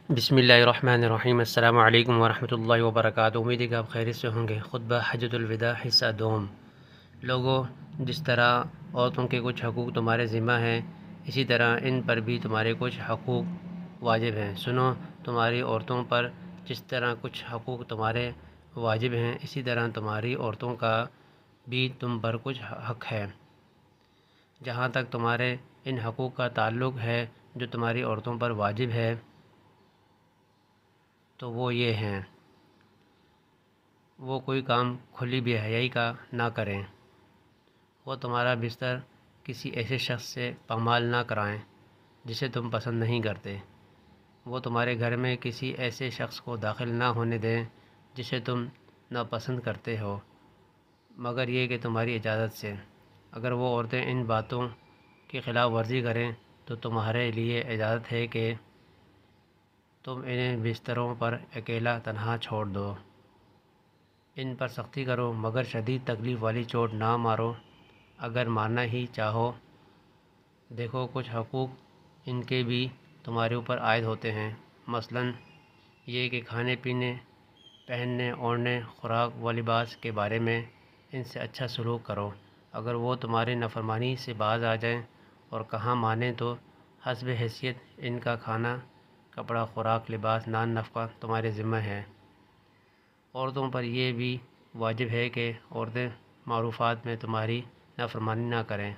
بسم اللہ الرحمن الرحیم۔ السلام علیکم ورحمۃ اللہ وبرکاتہ۔ امید ہے کہ آپ خیریت سے ہوں گے۔ خطبہ حجۃ الوداع حصہ دوم۔ لوگوں، جس طرح عورتوں کے کچھ حقوق تمہارے ذمہ ہیں، اسی طرح ان پر بھی تمہارے کچھ حقوق واجب ہیں۔ سنو، تمہاری عورتوں پر جس طرح کچھ حقوق تمہارے واجب ہیں، اسی طرح تمہاری عورتوں کا بھی تم پر کچھ حق ہے۔ جہاں تک تمہارے ان حقوق کا تعلق ہے جو تمہاری عورتوں پر واجب ہے، تو وہ یہ ہیں: وہ کوئی کام کھلی بے حیائی کا نہ کریں، وہ تمہارا بستر کسی ایسے شخص سے پامال نہ کرائیں جسے تم پسند نہیں کرتے، وہ تمہارے گھر میں کسی ایسے شخص کو داخل نہ ہونے دیں جسے تم ناپسند کرتے ہو، مگر یہ کہ تمہاری اجازت سے۔ اگر وہ عورتیں ان باتوں کی خلاف ورزی کریں تو تمہارے لیے اجازت ہے کہ تم انہیں بستروں پر اکیلا تنہا چھوڑ دو۔ ان پر سختی کرو مگر شدید تکلیف والی چوٹ نہ مارو، اگر مارنا ہی چاہو۔ دیکھو، کچھ حقوق ان کے بھی تمہارے اوپر عائد ہوتے ہیں، مثلاً یہ کہ کھانے پینے، پہننے اوڑھنے، خوراک و لباس کے بارے میں ان سے اچھا سلوک کرو۔ اگر وہ تمہاری نافرمانی سے باز آ جائیں اور کہاں مانیں تو حسب حیثیت ان کا کھانا، کپڑا، خوراک، لباس، نان نفقہ تمہارے ذمہ ہے۔ عورتوں پر یہ بھی واجب ہے کہ عورتیں معروفات میں تمہاری نافرمانی نہ کریں،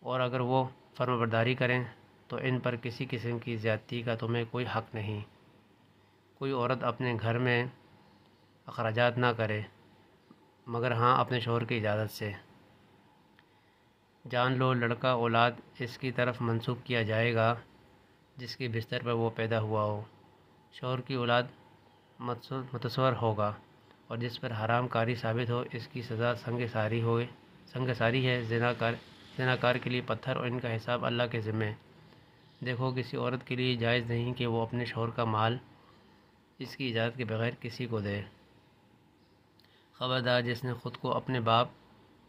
اور اگر وہ فرمانبرداری کریں تو ان پر کسی قسم کی زیادتی کا تمہیں کوئی حق نہیں۔ کوئی عورت اپنے گھر میں اخراجات نہ کرے، مگر ہاں اپنے شوہر کی اجازت سے۔ جان لو، لڑکا اولاد اس کی طرف منسوب کیا جائے گا جس کے بستر پر وہ پیدا ہوا ہو۔ شوہر کی اولاد متصور ہوگا، اور جس پر حرام کاری ثابت ہو اس کی سزا سنگ ساری ہے۔ زناکار کے لیے پتھر اور ان کا حساب اللہ کے ذمہ۔ دیکھو، کسی عورت کے لیے جائز نہیں کہ وہ اپنے شوہر کا مال اس کی اجازت کے بغیر کسی کو دے۔ خبردار، جس نے خود کو اپنے باپ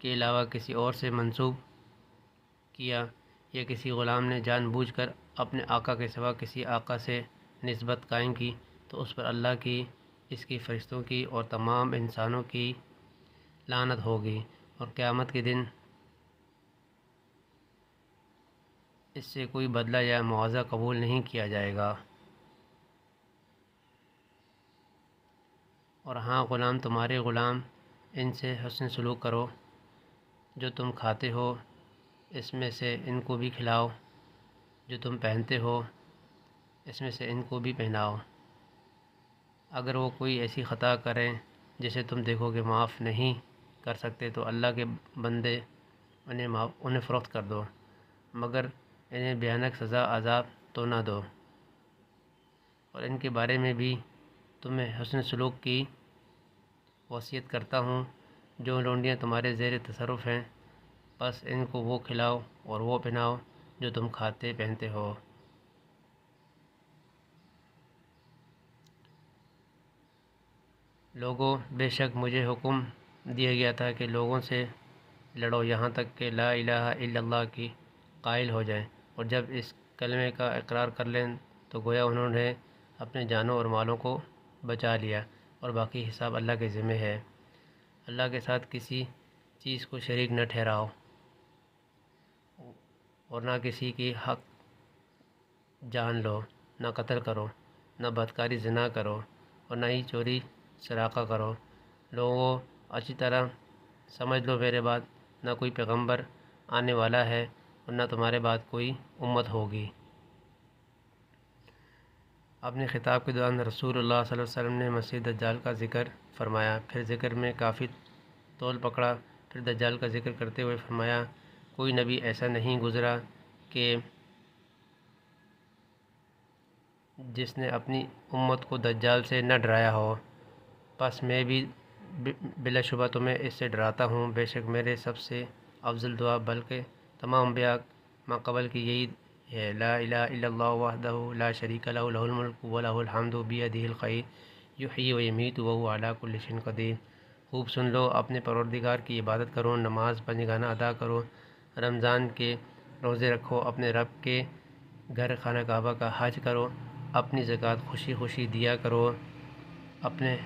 کے علاوہ کسی اور سے منسوب کیا، یا کسی غلام نے جان بوجھ کر اپنے آقا کے سوا کسی آقا سے نسبت قائم کی، تو اس پر اللہ کی، اس کے فرشتوں کی اور تمام انسانوں کی لعنت ہوگی، اور قیامت کے دن اس سے کوئی بدلہ یا معاوضہ قبول نہیں کیا جائے گا۔ اور ہاں، غلام تمہارے غلام، ان سے حسن سلوک کرو۔ جو تم کھاتے ہو اس میں سے ان کو بھی کھلاؤ، جو تم پہنتے ہو اس میں سے ان کو بھی پہناؤ۔ اگر وہ کوئی ایسی خطا کریں جسے تم دیکھو کہ معاف نہیں کر سکتے تو اللہ کے بندے انہیں فروخت کر دو، مگر انہیں بھیانک سزا عذاب تو نہ دو۔ اور ان کے بارے میں بھی تمہیں حسن سلوک کی وصیت کرتا ہوں۔ جو لونڈیاں تمہارے زیر تصرف ہیں، بس ان کو وہ کھلاؤ اور وہ پہناؤ جو تم کھاتے پہنتے ہو۔ لوگوں، بے شک مجھے حکم دیا گیا تھا کہ لوگوں سے لڑو یہاں تک کہ لا الہ الا اللہ کی قائل ہو جائیں، اور جب اس کلمے کا اقرار کر لیں تو گویا انہوں نے اپنے جانوں اور مالوں کو بچا لیا، اور باقی حساب اللہ کے ذمہ ہے۔ اللہ کے ساتھ کسی چیز کو شریک نہ ٹھہراؤ، اور نہ کسی کی حق جان لو، نہ قتل کرو، نہ بدکاری زنا کرو، اور نہ ہی چوری سرقہ کرو۔ لوگوں، اچھی طرح سمجھ لو میرے بعد نہ کوئی پیغمبر آنے والا ہے اور نہ تمہارے بعد کوئی امت ہوگی۔ اپنے خطاب کے دوران رسول اللہ صلی اللہ علیہ وسلم نے مسیح دجال کا ذکر فرمایا، پھر ذکر میں کافی طول پکڑا، پھر دجال کا ذکر کرتے ہوئے فرمایا: کوئی نبی ایسا نہیں گزرا کہ جس نے اپنی امت کو دجال سے نہ ڈرایا ہو، پس میں بھی بلا شبہ تمہیں اس سے ڈراتا ہوں۔ بے شک میرے سب سے افضل دعا بلکہ تمام انبیاء ما قبل کی یہی ہے: لا الہ الا اللہ وحدہ لا شریک لہ لہ الملک و لہ الحمد بیدہ الخیر یحیی و یمیت وہو علی کل شیء قدیر۔ خوب سن لو، اپنے پروردگار کی عبادت کرو، نماز پنجگانہ ادا کرو، رمضان کے روزے رکھو، اپنے رب کے گھر خانہ کعبہ کا حج کرو، اپنی زکوٰۃ خوشی خوشی دیا کرو، اپنے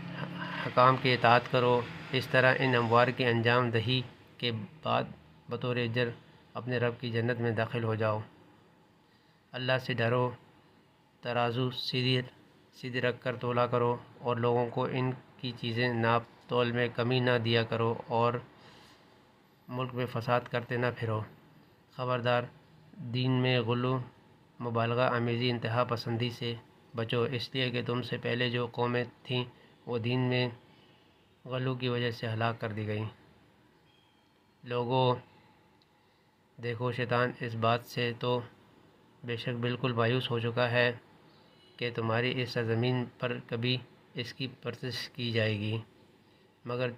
حکام کی اطاعت کرو۔ اس طرح ان اموال کی انجام دہی کے بعد بطور اجر اپنے رب کی جنت میں داخل ہو جاؤ۔ اللہ سے ڈرو، ترازو سیدھی رکھ کر تولا کرو، اور لوگوں کو ان کی چیزیں ناپ تول میں کمی نہ دیا کرو، اور ملک میں فساد کرتے نہ پھرو۔ خبردار، دین میں غلو، مبالغہ آمیزی، انتہا پسندی سے بچو، اس لیے کہ تم سے پہلے جو قومیں تھیں وہ دین میں غلو کی وجہ سے ہلاک کر دی گئیں۔ لوگوں، دیکھو شیطان اس بات سے تو بے شک بالکل مایوس ہو چکا ہے کہ تمہاری اس سرزمین پر کبھی اس کی پرستش کی جائے گی، مگر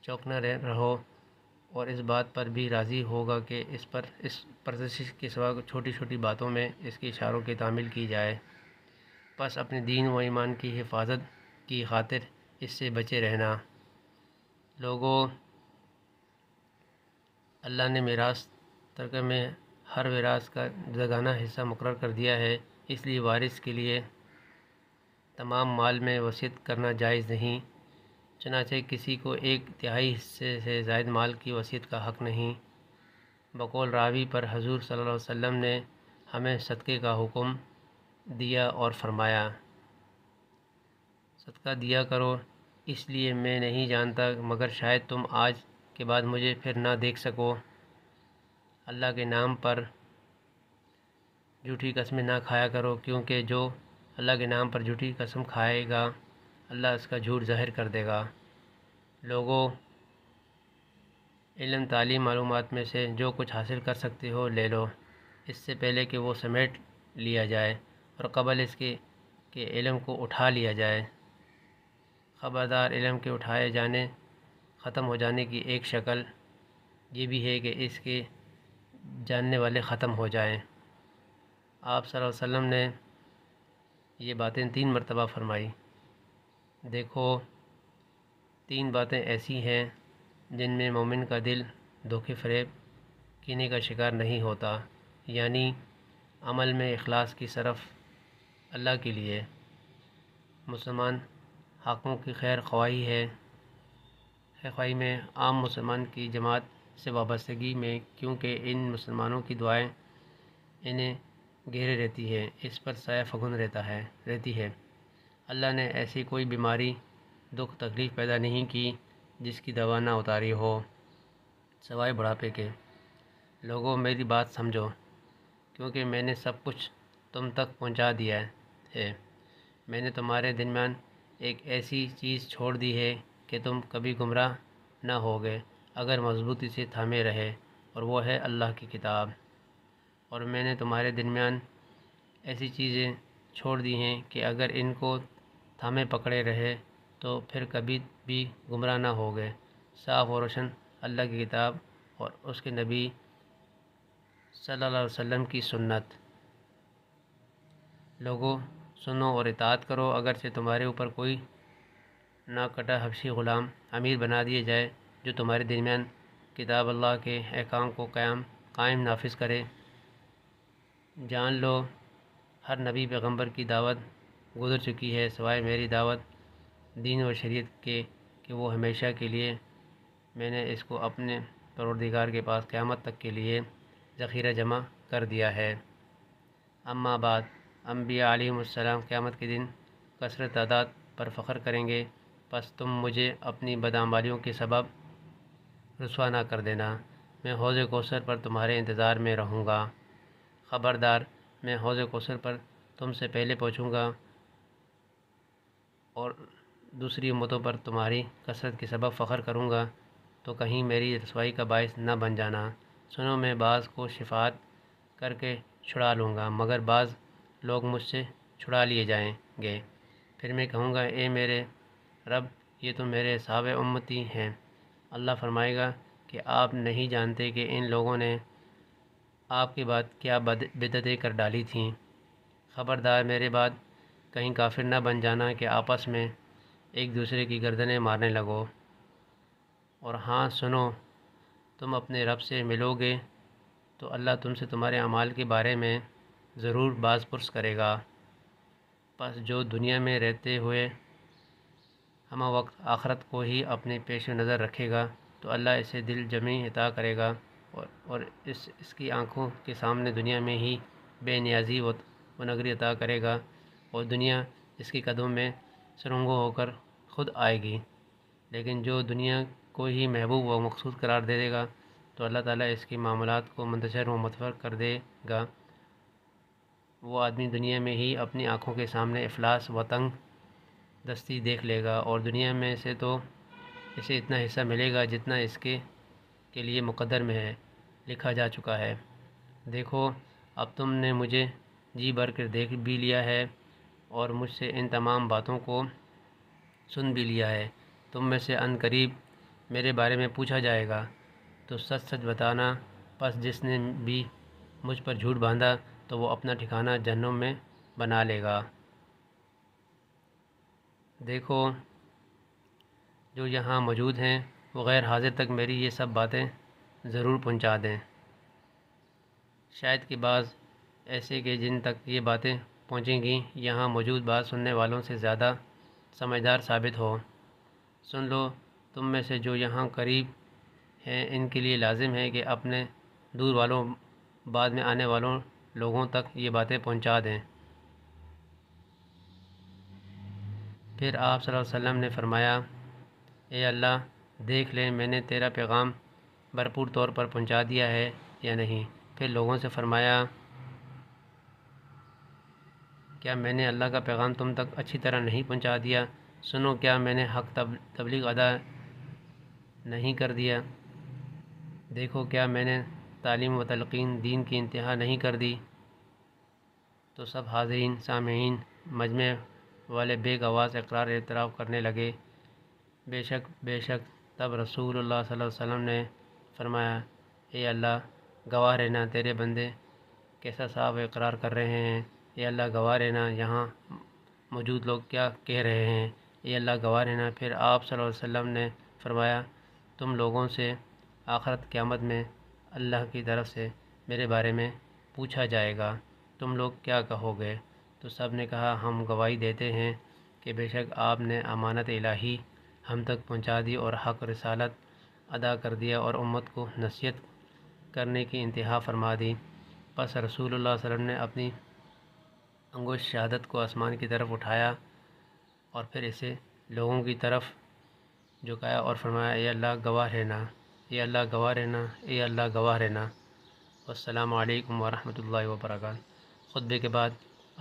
چوکنا رہو، اور اس بات پر بھی راضی ہوگا کہ اس پرستش کے سوا چھوٹی چھوٹی باتوں میں اس کے اشاروں کی تعمیل کی جائے۔ پس اپنے دین و ایمان کی حفاظت کی خاطر اس سے بچے رہنا۔ لوگوں، اللہ نے میراث ترکہ میں ہر وراث کا جداگانہ حصہ مقرر کر دیا ہے، اس لیے وارث کے لیے تمام مال میں وصیت کرنا جائز نہیں، چنانچہ کسی کو ایک تہائی حصے سے زائد مال کی وصیت کا حق نہیں۔ بقول راوی پر حضور صلی اللہ علیہ وسلم نے ہمیں صدقے کا حکم دیا اور فرمایا، صدقہ دیا کرو، اس لیے میں نہیں جانتا مگر شاید تم آج کے بعد مجھے پھر نہ دیکھ سکو۔ اللہ کے نام پر جھوٹی قسمیں نہ کھایا کرو، کیونکہ جو اللہ کے نام پر جھوٹی قسم کھائے گا اللہ اس کا جھوٹ ظاہر کر دے گا۔ لوگوں، علم، تعلیم، معلومات میں سے جو کچھ حاصل کر سکتے ہو لے لو، اس سے پہلے کہ وہ سمیٹ لیا جائے اور قبل اس کے کہ علم کو اٹھا لیا جائے۔ خبردار، علم کے اٹھائے جانے، ختم ہو جانے کی ایک شکل یہ بھی ہے کہ اس کے جاننے والے ختم ہو جائیں۔ آپ صلی اللہ علیہ وسلم نے یہ باتیں 3 مرتبہ فرمائی۔ دیکھو، 3 باتیں ایسی ہیں جن میں مومن کا دل دھوکے فریب کینے کا شکار نہیں ہوتا، یعنی عمل میں اخلاص کی صرف اللہ کے لیے، مسلمان حاکموں کی خیر خواہی میں عام مسلمان کی جماعت سے وابستگی میں، کیونکہ ان مسلمانوں کی دعائیں انہیں گھیرے رہتی ہے، اس پر سایہ فگن رہتی ہے۔ اللہ نے ایسی کوئی بیماری، دکھ، تکلیف پیدا نہیں کی جس کی دوا نہ اتاری ہو، سوائے بڑھاپے کے۔ لوگوں، میری بات سمجھو، کیونکہ میں نے سب کچھ تم تک پہنچا دیا ہے۔ میں نے تمہارے درمیان ایک ایسی چیز چھوڑ دی ہے کہ تم کبھی گمراہ نہ ہوگے اگر مضبوطی سے تھامے رہے، اور وہ ہے اللہ کی کتاب۔ اور میں نے تمہارے درمیان ایسی چیزیں چھوڑ دی ہیں کہ اگر ان کو تھامے پکڑے رہے تو پھر کبھی بھی گمراہ نہ ہوگے، صاف و روشن اللہ کی کتاب اور اس کے نبی صلی اللہ علیہ وسلم کی سنت۔ لوگوں، سنو اور اطاعت کرو، اگرچہ تمہارے اوپر کوئی ناکٹا حبشی غلام امیر بنا دیے جائے جو تمہارے درمیان کتاب اللہ کے احکام کو قائم نافذ کرے۔ جان لو، ہر نبی پیغمبر کی دعوت گزر چکی ہے سوائے میری دعوت دین و شریعت کے، کہ وہ ہمیشہ کے لیے میں نے اس کو اپنے پروردگار کے پاس قیامت تک کے لیے ذخیرہ جمع کر دیا ہے۔ اما بعد، انبیاء علیہم السلام قیامت کے دن کثرت تعداد پر فخر کریں گے، پس تم مجھے اپنی بدعمالیوں کے سبب رسوا نہ کر دینا۔ میں حوض کوثر پر تمہارے انتظار میں رہوں گا۔ خبردار، میں حوض کوثر پر تم سے پہلے پہنچوں گا اور دوسری امتوں پر تمہاری کثرت کے سبب فخر کروں گا، تو کہیں میری رسوائی کا باعث نہ بن جانا۔ سنو، میں بعض کو شفاعت کر کے چھڑا لوں گا، مگر بعض لوگ مجھ سے چھڑا لیے جائیں گے۔ پھر میں کہوں گا، اے میرے رب، یہ تو میرے اصحاب امتی ہیں۔ اللہ فرمائے گا کہ آپ نہیں جانتے کہ ان لوگوں نے آپ کے بعد کیا بدعتیں کر ڈالی تھیں۔ خبردار، میرے بعد کہیں کافر نہ بن جانا کہ آپس میں ایک دوسرے کی گردنیں مارنے لگو۔ اور ہاں سنو، تم اپنے رب سے ملو گے تو اللہ تم سے تمہارے اعمال کے بارے میں ضرور باز پرس کرے گا۔ پس جو دنیا میں رہتے ہوئے ہمہ وقت آخرت کو ہی اپنے پیش نظر رکھے گا تو اللہ اسے دل جمعی عطا کرے گا اور اس کی آنکھوں کے سامنے دنیا میں ہی بے نیازی و نگری عطا کرے گا، اور دنیا اس کی قدموں میں سرنگوں ہو کر خود آئے گی۔ لیکن جو دنیا کو ہی محبوب و مقصود قرار دے دے گا تو اللہ تعالیٰ اس کی معاملات کو منتشر و متفر کر دے گا۔ وہ آدمی دنیا میں ہی اپنی آنکھوں کے سامنے افلاس و تنگ دستی دیکھ لے گا، اور دنیا میں سے تو اسے اتنا حصہ ملے گا جتنا اس کے لیے مقدر میں ہے، لکھا جا چکا ہے۔ دیکھو اب تم نے مجھے جی بھر کر دیکھ بھی لیا ہے اور مجھ سے ان تمام باتوں کو سن بھی لیا ہے۔ تم میں سے عن قریب میرے بارے میں پوچھا جائے گا تو سچ سچ بتانا، پس جس نے بھی مجھ پر جھوٹ باندھا تو وہ اپنا ٹھکانہ جہنم میں بنا لے گا۔ دیکھو جو یہاں موجود ہیں وہ غیر حاضر تک میری یہ سب باتیں ضرور پہنچا دیں، شاید کہ بعض ایسے کہ جن تک یہ باتیں پہنچیں گی یہاں موجود بات سننے والوں سے زیادہ سمجھدار ثابت ہو۔ سن لو، تم میں سے جو یہاں قریب ہیں ان کے لیے لازم ہے کہ اپنے دور والوں بعد میں آنے والوں لوگوں تک یہ باتیں پہنچا دیں۔ پھر آپ صلی اللہ علیہ وسلم نے فرمایا، اے اللہ دیکھ لیں میں نے تیرا پیغام بھرپور طور پر پہنچا دیا ہے یا نہیں۔ پھر لوگوں سے فرمایا، کیا میں نے اللہ کا پیغام تم تک اچھی طرح نہیں پہنچا دیا؟ سنو، کیا میں نے حق تبلیغ ادا نہیں کر دیا؟ دیکھو کیا میں نے تعلیم و تلقین دین کی انتہا نہیں کر دی؟ تو سب حاضرین سامعین مجمع والے بے گواز اقرار اعتراف کرنے لگے، بے شک۔ تب رسول اللہ صلی اللہ علیہ وسلم نے فرمایا، اے اللہ گواہ رہنا تیرے بندے کیسا صاف اقرار کر رہے ہیں۔ اے اللہ گواہ رہنا یہاں موجود لوگ کیا کہہ رہے ہیں۔ اے اللہ گواہ رہنا۔ پھر آپ صلی اللہ علیہ وسلم نے فرمایا، تم لوگوں سے آخرت قیامت میں اللہ کی طرف سے میرے بارے میں پوچھا جائے گا، تم لوگ کیا کہو گے؟ تو سب نے کہا، ہم گواہی دیتے ہیں کہ بے شک آپ نے امانت الہی ہم تک پہنچا دی اور حق رسالت ادا کر دیا اور امت کو نصیحت کرنے کی انتہا فرما دی۔ پس رسول اللہ صلی اللہ علیہ وسلم نے اپنی انگشت شہادت کو آسمان کی طرف اٹھایا اور پھر اسے لوگوں کی طرف جھکایا اور فرمایا، اے اللہ گواہ رہنا، اے اللہ گواہ رہنا، اے اللہ گواہ رہنا۔ السلام علیکم ورحمۃ اللہ وبرکاتہ۔ خطبے کے بعد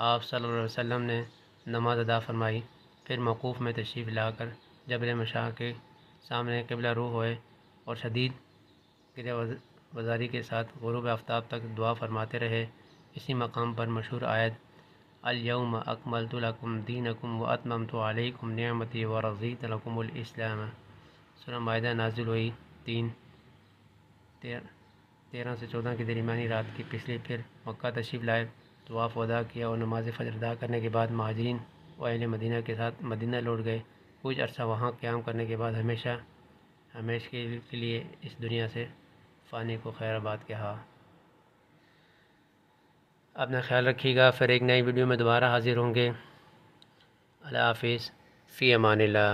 آپ صلی اللہ علیہ وسلم نے نماز ادا فرمائی، پھر موقوف میں تشریف لا کر جبل مشاع کے سامنے قبلہ رو ہوئے اور شدید گریہ وزاری کے ساتھ غروب آفتاب تک دعا فرماتے رہے۔ اسی مقام پر مشہور آیت الیوم اکملت لکم دینکم واتممت علیکم نعمتی ورضیت لکم الاسلام، سورہ مائدہ نازل ہوئی 13 سے 14 کی درمیانی رات کی پچھلی۔ پھر مکہ تشریف لائے، طواف ادا کیا اور نماز فجر ادا کرنے کے بعد مہاجرین و اہل مدینہ کے ساتھ مدینہ لوٹ گئے۔ کچھ عرصہ وہاں قیام کرنے کے بعد ہمیشہ کے لیے اس دنیا سے فانی کو خیر آباد کہا۔ اپنا خیال رکھیے گا، پھر ایک نئی ویڈیو میں دوبارہ حاضر ہوں گے۔ اللہ حافظ، فی امان اللہ۔